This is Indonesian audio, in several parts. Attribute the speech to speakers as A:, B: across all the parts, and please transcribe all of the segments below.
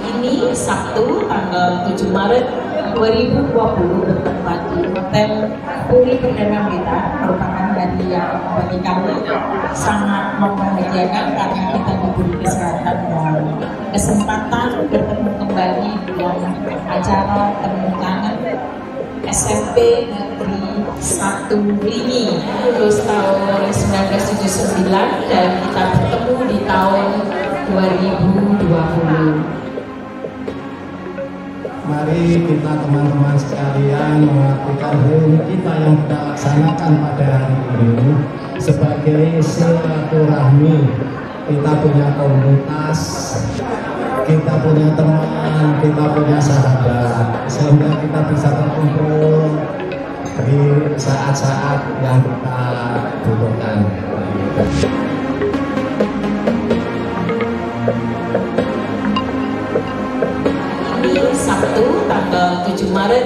A: Ini Sabtu tanggal 7 Maret 2020 bertempat di Hotel Puri Perdana Blitar, merupakan hari yang bagi kami sangat membahagiakan karena kita diberi kesehatan dan kesempatan bertemu kembali dalam acara temu kangen SMP Negeri 1 Wlingi lulus tahun 1979 dan kita bertemu di tahun 2020.
B: Mari kita teman-teman sekalian mengartikan reuni kita yang kita laksanakan pada hari ini sebagai silaturahmi. Kita punya komunitas, kita punya teman, kita punya sahabat, sehingga kita bisa terkumpul di saat-saat yang kita butuhkan.
A: Sabtu tanggal 7 Maret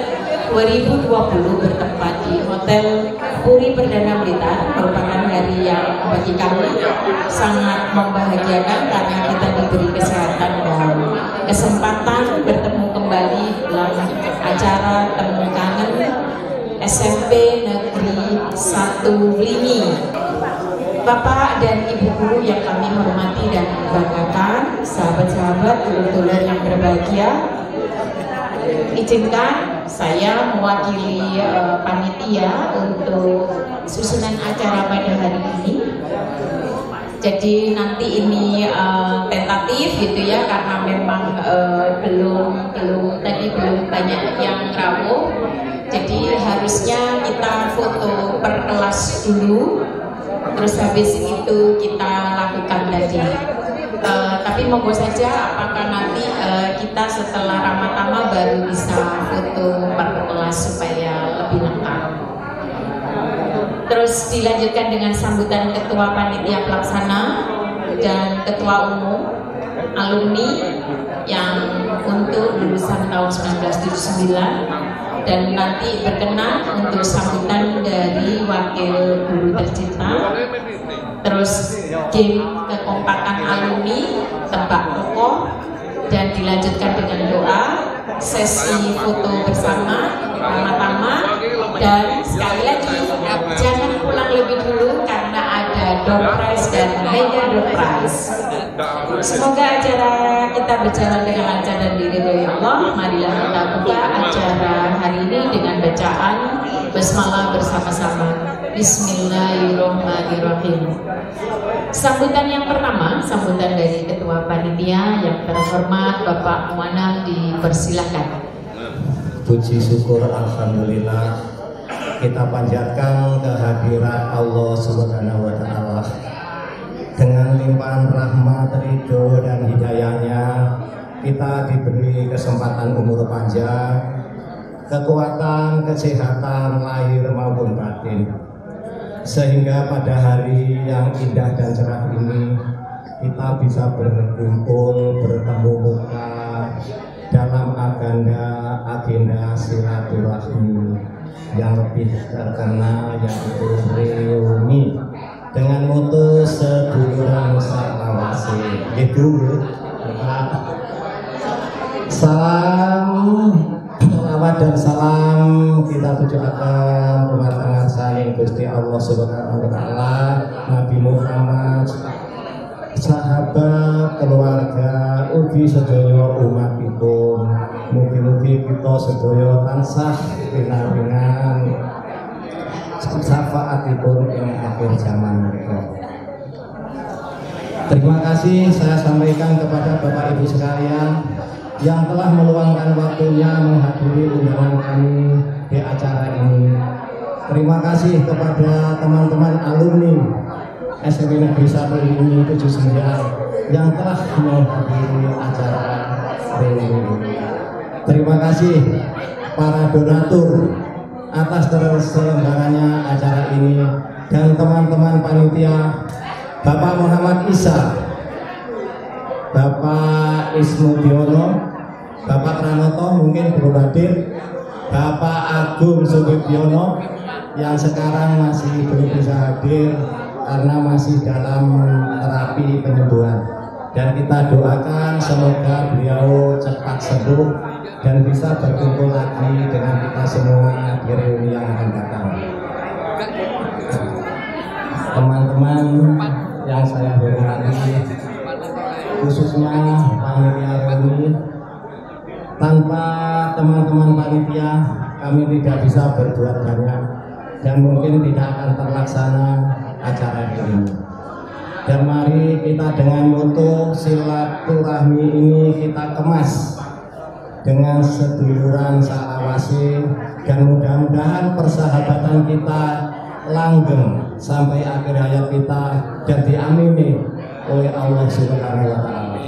A: 2020 bertempat di Hotel Puri Perdana Blitar, merupakan hari yang bagi kami sangat membahagiakan karena kita diberi kesehatan dan kesempatan bertemu kembali dalam acara temu kangen SMP Negeri 1 Wlingi. Bapak dan Ibu guru yang kami hormati dan banggakan, sahabat-sahabat dulur-dulur yang berbahagia, izinkan saya mewakili panitia untuk susunan acara pada hari ini. Jadi nanti ini tentatif gitu ya, karena memang belum banyak yang rawuh. Jadi harusnya kita foto per kelas dulu, terus habis itu kita lakukan tadi. Tapi monggo saja, apakah nanti kita setelah Ramatama baru bisa foto per kelas supaya lebih lengkap. Terus dilanjutkan dengan sambutan Ketua Panitia Pelaksana dan Ketua Umum alumni yang untuk lulusan tahun 1979, dan nanti berkenan untuk sambutan dari Wakil Guru Tercinta. Terus game kekompakan alumni, tebak tokoh, dan dilanjutkan dengan doa, sesi foto bersama Ramatama, dan sekali lagi jangan pulang lebih dulu karena ada door prize dan mega door prize. Semoga acara kita berjalan dengan lancar dan diridhoi Allah. Marilah kita buka acara hari ini dengan bacaan basmalah bersama-sama. Bismillahirrahmanirrahim. Sambutan yang pertama, sambutan dari Ketua Panitia yang terhormat Bapak Muanam, dipersilahkan.
B: Puji syukur alhamdulillah kita panjatkan kehadirat Allah Subhanahu wa taala. Dengan limpahan rahmat, ridho dan hidayahnya, kita diberi kesempatan umur panjang, kekuatan, kesehatan lahir maupun batin, sehingga pada hari yang indah dan cerah ini kita bisa berkumpul, bertemu muka dalam agenda silaturahmi yang lebih terkenal, yaitu reuni dengan mutu seduluran sartawasi. Gitu. Salam selawat dan salam kita tujukan rumah saling Gusti Allah Subhanahu wa taala, Nabi Muhammad, sahabat, keluarga, ugi sedaya umat itu. Mugi-mugi kita sedaya tansah pinaringan syafaatipun ing akhir zaman menika. Terima kasih saya sampaikan kepada Bapak Ibu sekalian yang telah meluangkan waktunya menghadiri undangan kami di acara ini. Terima kasih kepada teman-teman alumni SMP Negeri 1 Wlingi 79 yang telah menghadiri acara ini. Terima terima kasih para donatur atas terselenggaranya acara ini dan teman-teman panitia, Bapak Muhammad Isa, Bapak Ismudiono, Bapak Pranoto mungkin belum hadir, Bapak Agung Subibiono yang sekarang masih belum bisa hadir karena masih dalam terapi penyembuhan, dan kita doakan semoga beliau cepat sembuh dan bisa berkumpul lagi dengan kita semua di reuni yang akan datang. Teman-teman yang saya hormati, khususnya panitia reuni, tanpa teman-teman panitia kami tidak bisa berbuat banyak dan mungkin tidak akan terlaksana acara ini. Dan mari kita dengan moto silaturahmi ini kita kemas dengan seduluran salawase, dan mudah-mudahan persahabatan kita langgeng sampai akhir hayat kita dan diamini oleh Allah Subhanahu wa Ta'ala.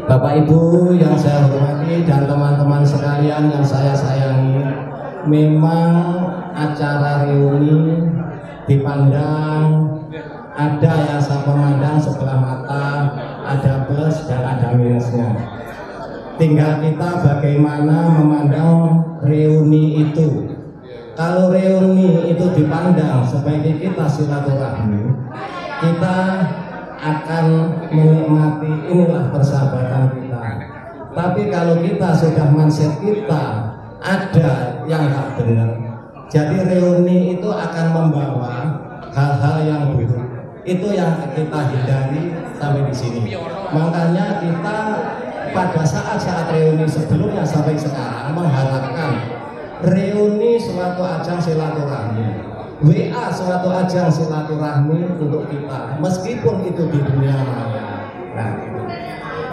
B: Bapak Ibu yang saya hormati dan teman-teman sekalian yang saya sayangi, memang acara reuni dipandang ada yang saya memandang sebelah mata, ada plus dan ada minusnya. Tinggal kita bagaimana memandang reuni itu. Kalau reuni itu dipandang sebagai kita silaturahmi, kita akan menikmati inilah persahabatan kita. Tapi kalau kita sudah mindset kita ada yang tak benar, jadi reuni itu akan membawa hal-hal yang buruk. Itu yang kita hindari sampai di sini. Makanya kita pada saat-saat reuni sebelumnya sampai sekarang mengharapkan reuni suatu ajang silaturahmi, WA suatu ajang silaturahmi untuk kita, meskipun itu di dunia maya. Nah,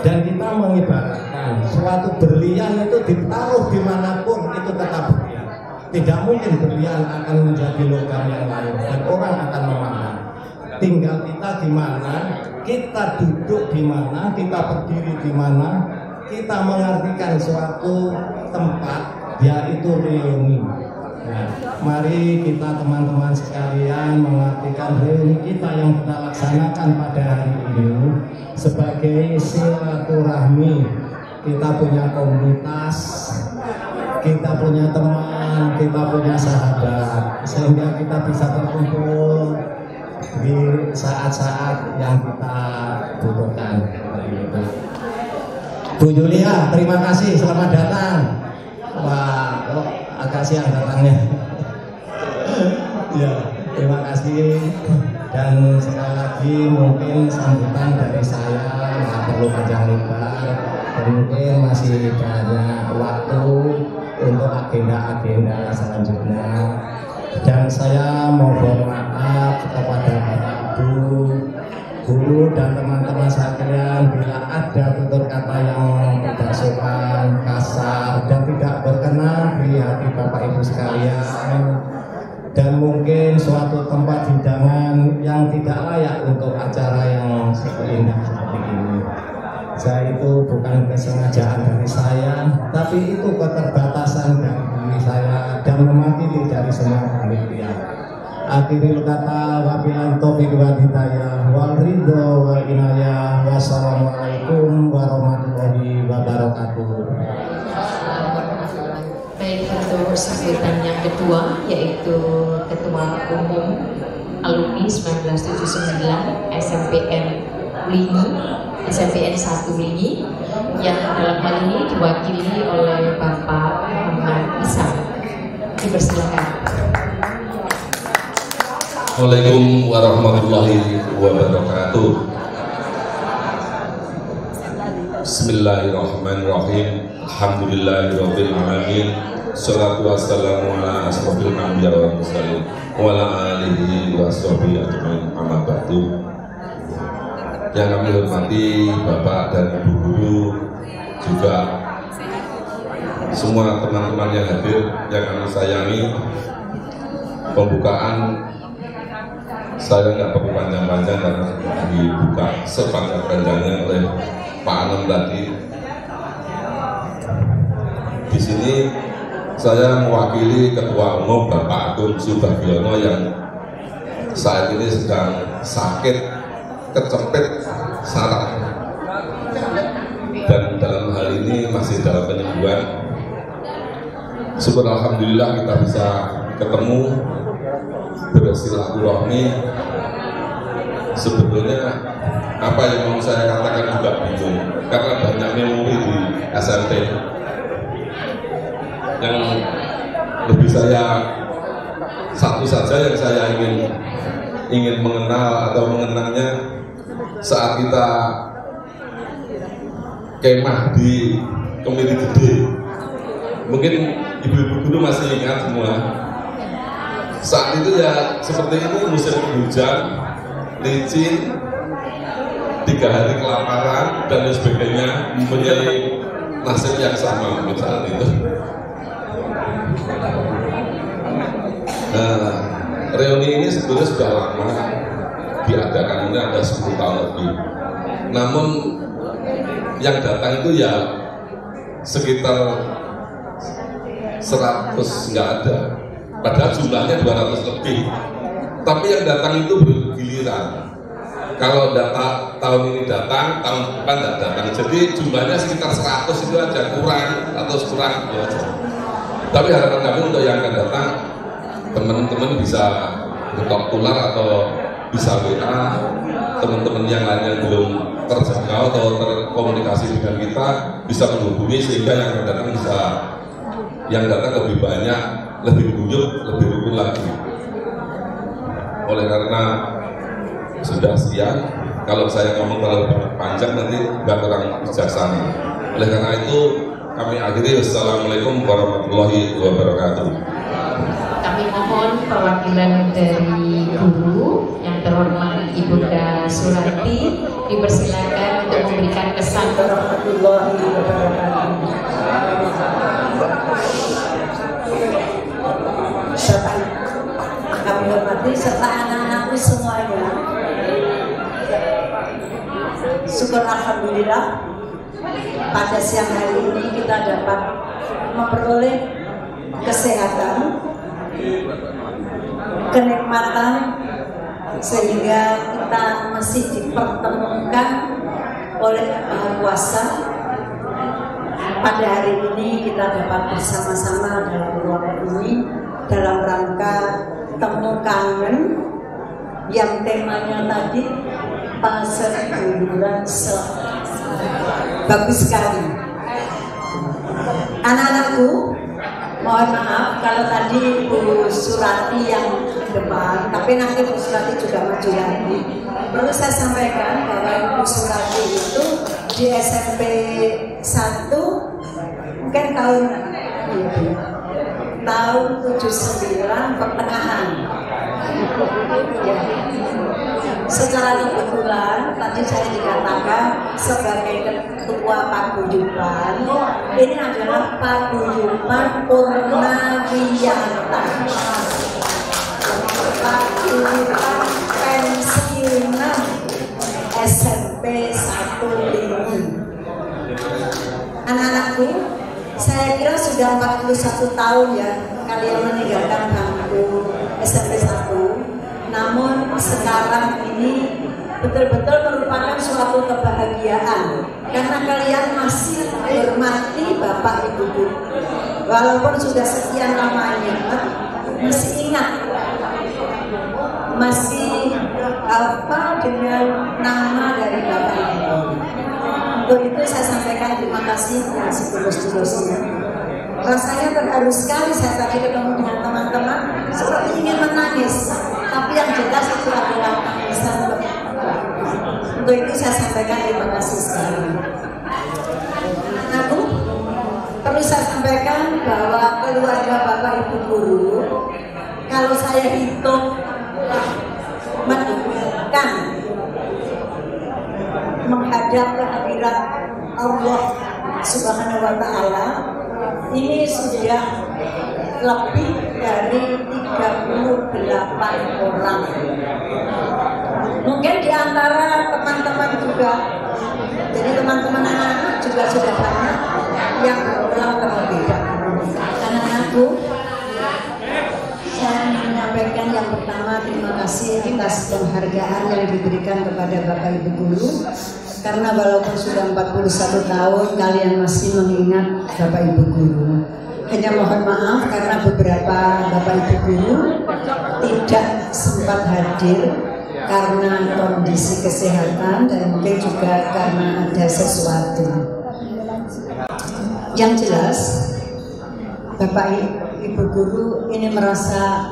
B: dan kita mengibaratkan suatu berlian itu ditaruh dimanapun itu tetap berlian. Tidak mungkin berlian akan menjadi logam yang lain dan orang akan memahami. Tinggal kita di mana, kita duduk di mana, kita berdiri di mana, kita mengartikan suatu tempat, yaitu reuni. Nah, mari kita teman-teman sekalian mengartikan reuni kita yang kita laksanakan pada hari ini sebagai silaturahmi. Kita punya komunitas, kita punya teman, kita punya sahabat, sehingga kita bisa berkumpul di saat-saat yang kita butuhkan. Bu Julia, terima kasih, selamat datang. Wah, agak siang datangnya. Ya, terima kasih. Dan sekali lagi mungkin sambutan dari saya nggak perlu panjang lebar, dan mungkin masih banyak waktu untuk agenda-agenda selanjutnya. Dan saya mohon maaf kepada Bapak Ibu, guru dan teman-teman sekalian bila ada tutur kata yang tidak sopan, kasar dan tidak berkenan di hati Bapak Ibu sekalian, dan mungkin suatu tempat hidangan yang tidak layak untuk acara yang indah seperti ini. Saya itu bukan kesengajaan dari saya, tapi itu keterbatasan dari diri saya dan mewakili dari semua panitia. Akhirul kata, wabillahi taufiq wal hidayah wal ridho wal inayah. Wassalamualaikum warahmatullahi wabarakatuh.
A: Baik, untuk sambutan yang kedua yaitu Ketua Umum Alumni 1979 SMPN Linyi, SMPN 1 Linyi, yang dalam hal ini diwakili oleh Bapak Muhammad Isa. Dipersilakan.
C: Assalamualaikum warahmatullahi wabarakatuh. Bismillahirrahmanirrahim. Alhamdulillahirabbil alamin. Shalatu wassalamu ala asrofil anbiya wal mursalin wa ala alihi washabihi ajmain, amma ba'du. Yang kami hormati Bapak dan Ibu guru, juga semua teman-teman yang hadir yang kami sayangi. Pembukaan saya nggak perlu panjang-panjang karena dibuka sepanjang-panjangnya oleh Pak Anom tadi. di sini saya mewakili Ketua Umum Bapak Agung Subagiono yang saat ini sedang sakit kecempit saraf dan dalam hal ini masih dalam penyembuhan. Syukur alhamdulillah kita bisa ketemu bersilaturahmi. Sebetulnya apa yang mau saya katakan juga bingung karena banyak memori di SMP yang lebih saya satu saja yang saya ingin mengenal atau mengenangnya saat kita kemah di Kemiri Gede. Mungkin ibu-ibu guru masih ingat semua. Saat itu ya seperti ini, musim hujan, licin, 3 hari kelaparan dan sebagainya, mempunyai nasib yang sama mungkin saat itu. Nah, reuni ini sebetulnya sudah lama diadakan, ini ada 10 tahun lebih. Namun yang datang itu ya sekitar 100 nggak ada, padahal jumlahnya 200 lebih. Tapi yang datang itu bergiliran. Kalau data tahun ini datang, tahun depan tidak datang. Jadi jumlahnya sekitar 100 itu aja, kurang atau kurang ya. Tapi harapan kami untuk yang akan datang, teman-teman bisa ketok tular atau bisa WA teman-teman yang lain yang belum terjangkau atau terkomunikasi dengan kita bisa menghubungi sehingga yang akan datang bisa lebih banyak, lebih guyup, lebih rukun lagi. Oleh karena sudah sekian, kalau saya ngomong terlalu panjang nanti nggak kurang bijaksana. Oleh karena itu kami akhiri. Wassalamualaikum warahmatullahi wabarakatuh.
A: Kami mohon perwakilan dari guru yang terhormat Ibunda Surati dipersilakan untuk memberikan kesan.
D: Warahmatullahi wabarakatuh. Kami hormati serta anak-anakku semuanya. Syukur alhamdulillah pada siang hari ini kita dapat memperoleh kesehatan, kenikmatan, sehingga kita masih dipertemukan oleh Maha Kuasa. Pada hari ini kita dapat bersama-sama dalam ruangan ini dalam rangka temu kangen yang temanya tadi persenduluran. Bagus sekali. Anak-anakku, mohon maaf kalau tadi Bu Surati yang depan, tapi nanti Bu Surati juga maju lagi. Perlu saya sampaikan bahwa Bu Surati itu di SMP 1 mungkin tahun 79 pertengahan. Ya. Secara kebetulan tadi saya dikatakan sebagai ketua paguyuban, ini adalah paguyuban Purnawiyata, paguyuban pensiunan SMP 1 Lini. Anak-anakku, saya kira sudah 41 tahun ya kalian meninggalkan bangku SMP 1. Namun sekarang ini betul-betul merupakan suatu kebahagiaan karena kalian masih menghormati Bapak Ibu Guru. Walaupun sudah sekian lamanya masih ingat, masih hafal dengan nama dari Bapak Ibu. Untuk itu saya sampaikan terima kasih yang setulus-tulusnya. Rasanya terharu sekali saya tadi ketemu dengan teman-teman seperti ingin menangis, tapi yang jelas itu adalah tangisan. Untuk itu saya sampaikan terima kasih sekali. Aku perlu saya sampaikan bahwa keluarga Bapak Ibu Guru, kalau saya hitung menunjukkan menghadap kehadirat Allah Subhanahu wa Ta'ala, ini sudah lebih dari 38 orang. Mungkin di antara teman-teman juga, jadi teman-teman anak-anak juga sudah banyak yang berulang terlebih dahulu. kasih atas penghargaan yang diberikan kepada Bapak Ibu Guru. Karena walaupun sudah 41 tahun kalian masih mengingat Bapak Ibu Guru. Hanya mohon maaf karena beberapa Bapak Ibu Guru tidak sempat hadir karena kondisi kesehatan dan mungkin juga karena ada sesuatu. Yang jelas Bapak Ibu Guru ini merasa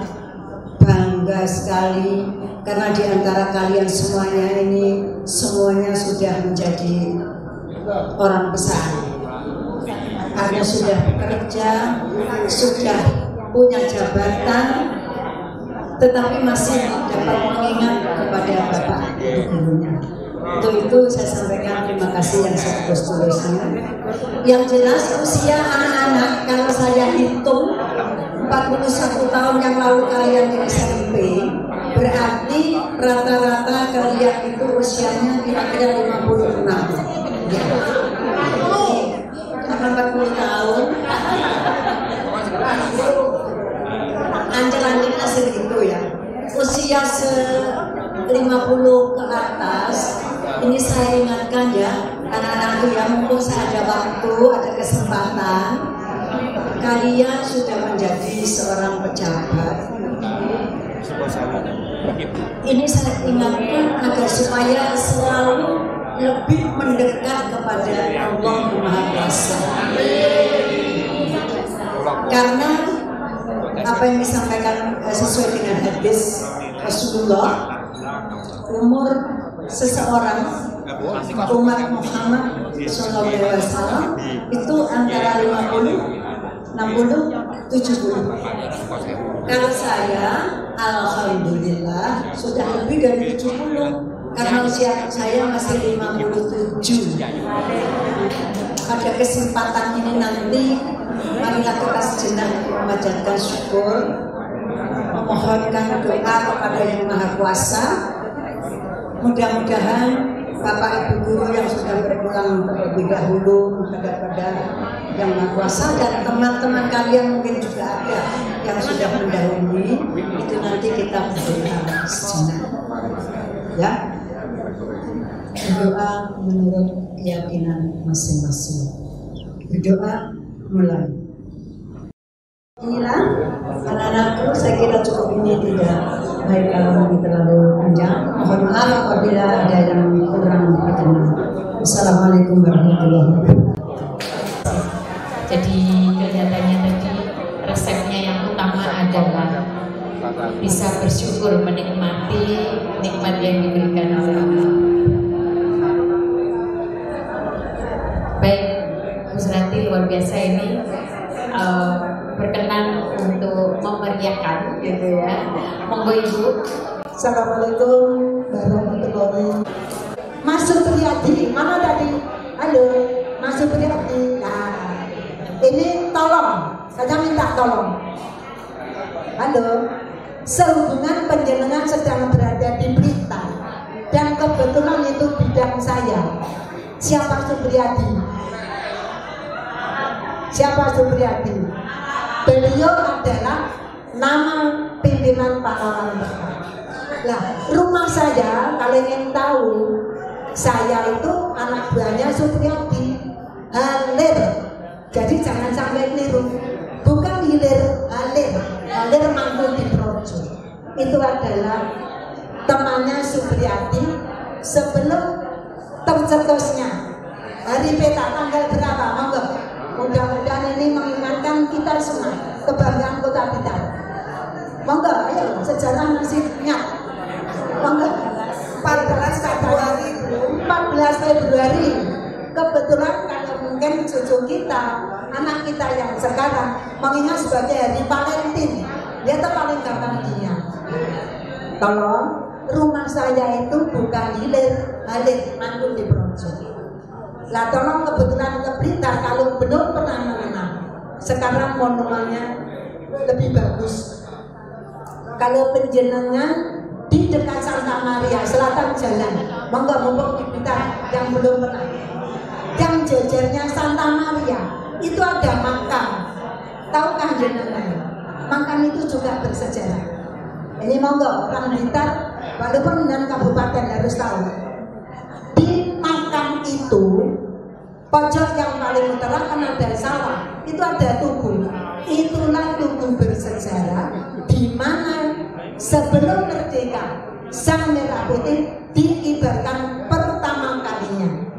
D: bangga sekali karena di antara kalian semuanya ini semuanya sudah menjadi orang besar, karena sudah bekerja, sudah punya jabatan, tetapi masih dapat mengingat kepada Bapak Ibu Gurunya. Untuk itu saya sampaikan terima kasih yang setulus-tulusnya. Yang jelas usia anak-anak kalau saya hitung 41 tahun yang lalu kalian di SMP, berarti rata-rata kalian itu usianya kira-kira 56. Ya. Karena 40 tahun anjir-anjirnya segitu ya. Usia 50 ke atas, ini saya ingatkan ya anak-anakku ya, mumpung saya ada waktu, ada kesempatan, kalian sudah menjadi seorang pejabat. Ini saya ingatkan agar supaya selalu lebih mendekat kepada Allah Maha Kuasa. Karena apa yang disampaikan sesuai dengan hadis Rasulullah, umur seseorang umat Muhammad SAW itu antara 50, 60, 70. Kalau saya, alhamdulillah sudah lebih dari 70 karena usia saya masih 57. Pada kesempatan ini nanti marilah kita sejenak memanjatkan syukur, memohonkan doa kepada Yang Maha Kuasa. Mudah-mudahan Bapak Ibu Guru yang sudah berpulang terlebih dahulu menghadap pada Yang Maha Kuasa dan teman-teman kalian mungkin juga ada yang sudah mendahului, itu nanti kita berdoa sejenak. Ya, berdoa menurut keyakinan masing-masing. Berdoa mulai. Inilah anak-anakku, saya kira cukup ini, tidak baik kalau ini terlalu panjang. Mohon maaf apabila ada yang kurang berkenan. Assalamualaikum warahmatullahi wabarakatuh.
A: Jadi kelihatannya tadi resepnya yang utama adalah bisa bersyukur menikmati nikmat yang diberikan oleh Allah. Baik, Bu Surati luar biasa ini berkenan untuk memeriahkan gitu ya. Monggo Ibu.
E: Assalamualaikum warahmatullahi. Mas Supriyadi, mana tadi? Halo, Mas Supriyadi. Nah, ini tolong, saya minta tolong. Halo, sehubungan penjenengan sedang berada di Blitar dan kebetulan itu bidang saya. Siapa Supriyadi? Siapa Supriyadi? Beliau adalah nama pimpinan Pahlawan Bekal. Nah, rumah saya, kalian yang tahu, saya itu anak buahnya Supriyadi, Halir. Jadi jangan sampai keliru, bukan hilir, Halir. Halir Mangun di Projo. Itu adalah temannya Supriyadi sebelum tercetusnya hari peta tanggal berapa, monggo. Mudah-mudahan ini mengingatkan kita semua kebanggaan Kota Blitar. Monggo, ayo sejarah masih ingat. Monggo. 14 Februari. Kebetulan kalau mungkin cucu kita, anak kita yang sekarang mengingat sebagai hari Valentine, dia itu paling gampang dia. Tolong, rumah saya itu bukan hilir, Halir Mangun di Projo. Lah tolong kebetulan ke Blitar, kalau belum pernah mengenal, sekarang monumennya lebih bagus. Kalau penjenengan di dekat Santa Maria, selatan jalan, monggo mumpung di Blitar yang belum pernah. Yang jajarnya Santa Maria itu ada makam. Tahukah jenengan? Makam itu juga bersejarah. Ini monggo orang Blitar, walaupun dan kabupaten harus tahu. Di makam itu, pojok yang paling utara kan ada sawah, itu ada tugu. Itulah tugu bersejarah di mana sebelum merdeka Sang Merah Putih dikibarkan pertama kalinya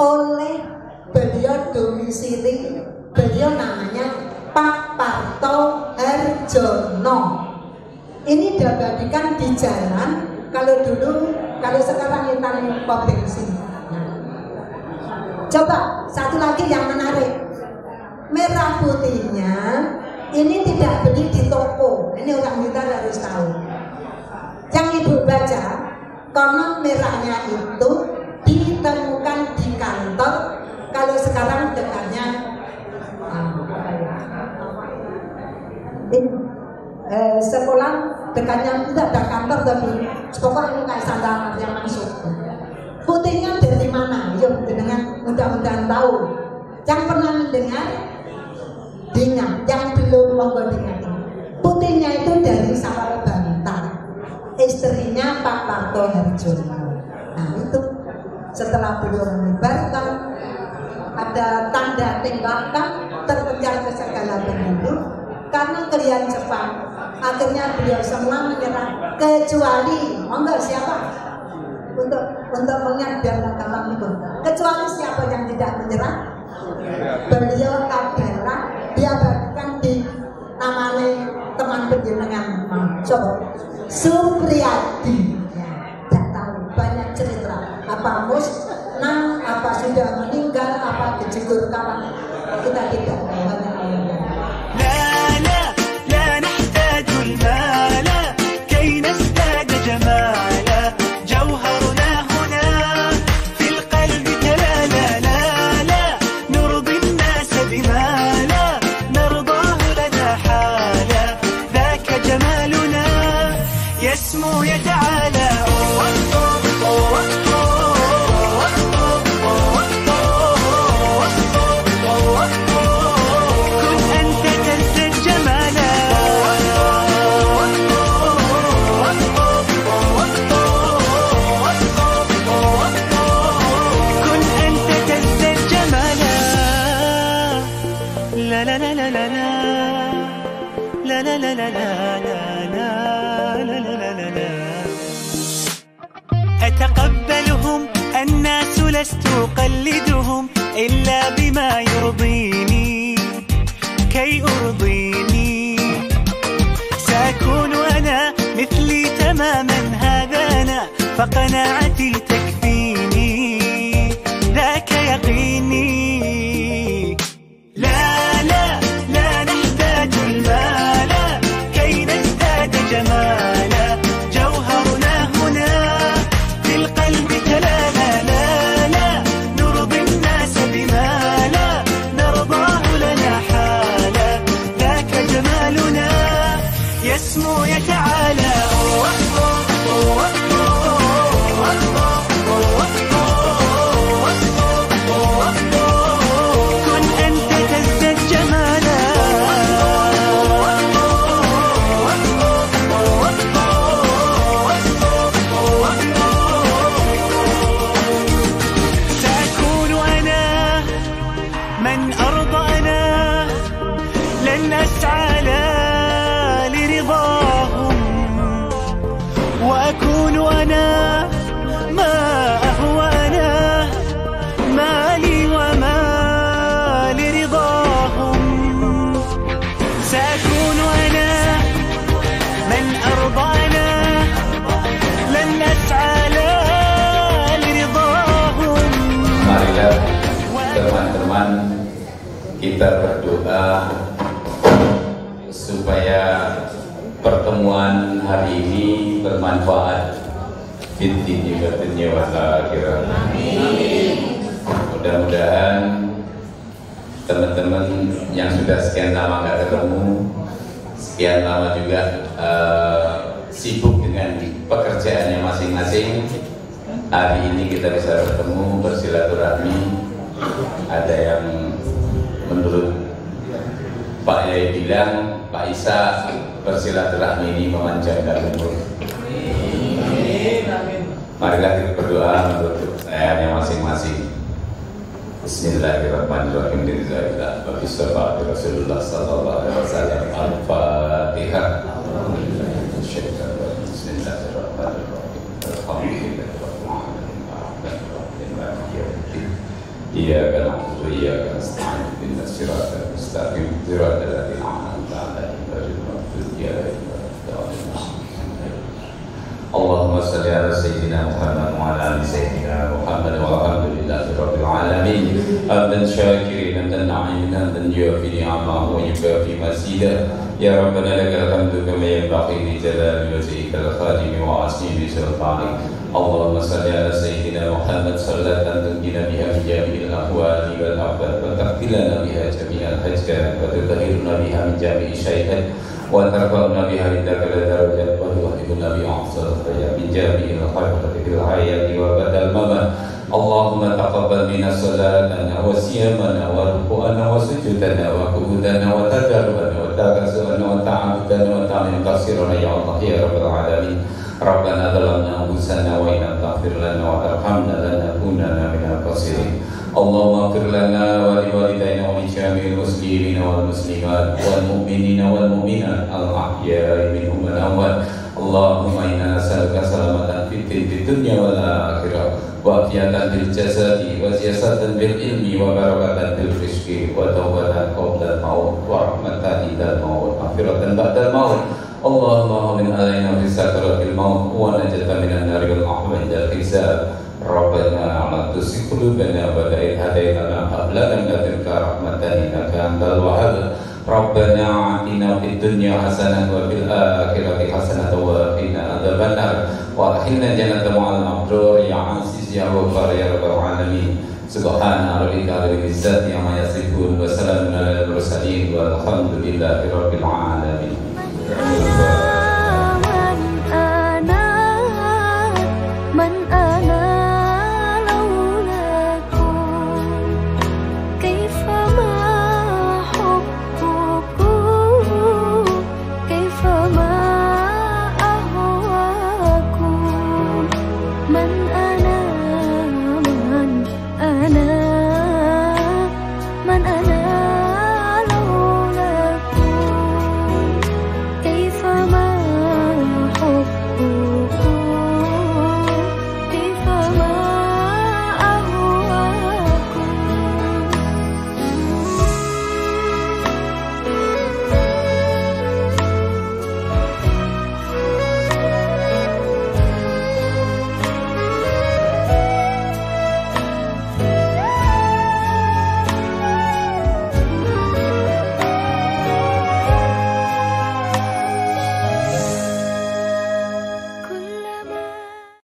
E: oleh beliau domisili, beliau namanya Pak Parto Harjono. Ini diabadikan di jalan, kalau dulu, kalau sekarang kita pom bensin. Coba satu lagi yang menarik, merah putihnya ini tidak beli di toko. Ini orang kita harus tahu. Yang ibu baca, konon merahnya itu ditemukan di kantor. Kalau sekarang dekatnya sekolah dekatnya tidak ada kantor, tapi pokoknya kayak sandaran yang masuk. Putihnya dari mana? Yuk dengan mudah-mudahan tahu. Yang pernah mendengar, dengar. Yang belum monggo dengar. Putihnya itu dari Sawal Bantar, istrinya Pak Parto Harjono. Nah itu setelah beliau menyebarkan, ada tanda tembakan, terkejar ke segala penjuru. Karena kalian cepat, akhirnya beliau semua menyerah, kecuali monggo siapa untuk mengingat biar gampang itu, kecuali siapa yang tidak menyerah. Beliau adalah diabadikan di namanya teman penjenengan coba Supriyadi. Tidak tahu banyak cerita, apa musnah, apa sudah meninggal, apa kejegur kawan, kita tidak tahu.
F: أتقبلهم الناس لست أقلدهم إلا بما يرضيني كي أرضيني سأكون أنا مثلي تماما هذا أنا فقناعتي تكفيني ذاك يقيني لا لا لا نحتاج المال كي نزداد جمالا جوهرنا هنا في القلب تلالا لا لا نرضي الناس بما لا نرضاه لنا حالا ذاك جمالنا يسمو يتعالى كن أنت تزداد جمالا سأكون أنا من أرضى أنا لن أسعى لا لرضاهم وأكون أنا ما أهوى أنا مالي وما لرضاهم سأكون أنا من أرضى أنا لن أسعى لا لرضاهم.
G: Marilah teman-teman kita berdoa supaya pertemuan hari ini bermanfaat fid dini wa dunya wal akhirah. Mudah-mudahan teman-teman yang sudah sekian lama nggak ketemu, sekian lama juga sibuk dengan pekerjaannya masing-masing, hari ini kita bisa bertemu, bersilaturahmi. Ada yang menurut Pak Yai bilang, Pak Isa bersilaturahmi ini memanjangkan umur. Marilah kita berdoa untuk sayanya masing-masing. Bismillahirrahmanirrahim. Bismillahirrahmanirrahim. Bismillahirrahmanirrahim. Rasulullah sallallahu alaihi wasallam. Al-Fatihah. إياك نعبد وإياك نستعين اهدنا الصراط المستقيم صراط الذين أنعمت عليهم غير المغضوب عليهم ولا الضالين. اللهم صل على سيدنا محمد وعلى آل سيدنا محمد والحمد لله رب العالمين. حمدا شاكرين حمدا نعيما حمدا يوافي نعمه ويكافي مزيدا. يا ربنا لك الحمد كما ينبغي لجلال وجهك الخاتم وعظيم سلطانك. اللهم صل على سيدنا محمد صلاة تنجينا بها من جميع الأهوال والآفات وتغفر لنا بها جميع الحاجات وتطهرنا بها من جميع الشيئات وترفعنا بها عندك الدرجات وتوحدنا بها أحسن الحياة من جميع الخلق في الحياة وبعد الممات. اللهم تقبل منا صلاتنا وصيامنا وركوعنا وسجودنا وقعودنا وتدربنا وتكسرنا وتعبدنا وتعلم قصيرنا يا الله يا رب العالمين. ربنا ظلمنا أنفسنا وإن لم تغفر لنا وترحمنا لنكونن من الخاسرين. اللهم اغفر لنا ولوالدينا ولجميع المسلمين والمسلمات والمؤمنين والمؤمنات الأحياء منهم والأموات. اللهم إنا نسألك سلامة في الدنيا والآخرة وعافية في الجسد وزيادة في العلم وبركة في الرزق وتوبة قبل الموت ورحمة عند الموت ومغفرة بعد الموت. اللهم من علينا في سكرات الموت ونجاة من النار والرحمة عند الحساب. ربنا لا تزغ قلوبنا بعد إذ هديتنا وهب لنا من لدنك رحمة إنك أنت الوهاب. ربنا آتنا في الدنيا حسنة وفي الآخرة حسنة وقنا عذاب النار وأدخلنا الجنة مع الأبرار يا عزيز يا غفار يا رب العالمين. سبحان ربك رب العزة عما يصفون وسلام على المرسلين والحمد لله رب العالمين.